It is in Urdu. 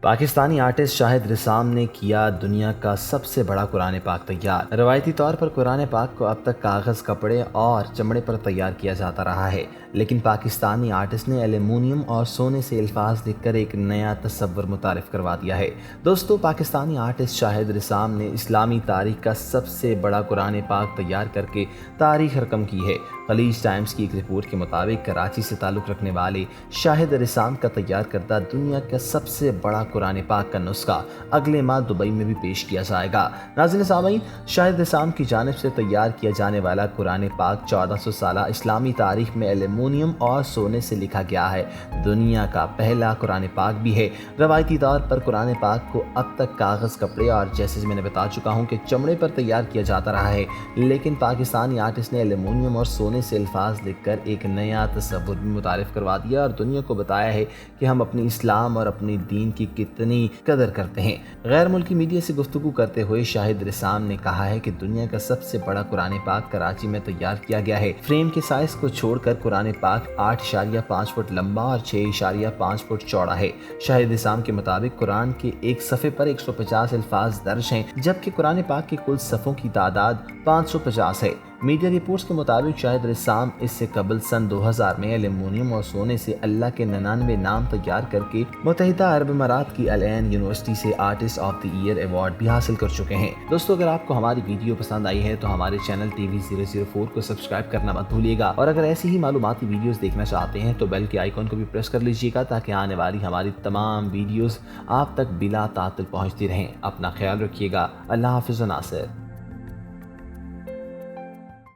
پاکستانی آرٹسٹ شاہد رسام نے کیا دنیا کا سب سے بڑا قرآن پاک تیار۔ روایتی طور پر قرآن پاک کو اب تک کاغذ، کپڑے اور چمڑے پر تیار کیا جاتا رہا ہے، لیکن پاکستانی آرٹسٹ نے ایلومینیم اور سونے سے الفاظ لکھ کر ایک نیا تصور متعارف کروا دیا ہے۔ دوستو، پاکستانی آرٹسٹ شاہد رسام نے اسلامی تاریخ کا سب سے بڑا قرآن پاک تیار کر کے تاریخ رقم کی ہے۔ خلیج ٹائمز کی ایک رپورٹ کے مطابق کراچی سے تعلق رکھنے والے شاہد رسام کا تیار کردہ دنیا کا سب سے بڑا قرآن پاک کا نسخہ اگلے ماہ دبئی میں بھی پیش کیا جائے گا۔ ناظرین سامعین، شاہد رسام کی جانب سے تیار کیا جانے والا قرآن پاک 1400 سالہ اسلامی تاریخ میں ایلومینیم اور سونے سے لکھا گیا ہے۔ دنیا کا پہلا قرآن پاک بھی ہے۔ روایتی طور پر قرآن پاک کو اب تک کاغذ، کپڑے اور جیسے میں نے بتا چکا ہوں کہ چمڑے پر تیار کیا جاتا رہا ہے، لیکن پاکستانی آرٹسٹ نے ایلومینیم اور سونے سے الفاظ لکھ کر ایک نیا تصور بھی متعارف کروا دیا اور دنیا کو بتایا ہے کہ ہم اپنی اسلام اور اپنی دین کی کتنی قدر کرتے ہیں۔ غیر ملکی میڈیا سے گفتگو کرتے ہوئے شاہد رسام نے کہا ہے کہ دنیا کا سب سے بڑا قرآن پاک کراچی میں تیار کیا گیا ہے۔ فریم کے سائز کو چھوڑ کر قرآن پاک 8.5 فٹ لمبا اور 6.5 فٹ چوڑا ہے۔ شاہد رسام کے مطابق قرآن کے ایک صفحے پر 150 الفاظ درج ہیں، جبکہ قرآن پاک کے کل صفحوں کی تعداد 550 ہے۔ میڈیا رپورٹس کے مطابق شاہد رسام اس سے قبل سن 2000 میں ایلومینیم اور سونے سے اللہ کے 99 نام تیار کر کے متحدہ عرب امارات کی العین یونیورسٹی سے artist of the year award بھی حاصل کر چکے ہیں۔ دوستو، اگر آپ کو ہماری ویڈیو پسند آئی ہے تو ہمارے چینل TV 004 کو سبسکرائب کرنا مت بھولیے گا، اور اگر ایسی ہی معلوماتی ویڈیوز دیکھنا چاہتے ہیں تو بیل کے آئیکن کو بھی پریس کر لیجیے گا تاکہ آنے والی ہماری تمام ویڈیوز آپ تک بلا تعطل پہنچتی رہیں۔ اپنا خیال رکھیے گا۔ اللہ حافظ ناصر۔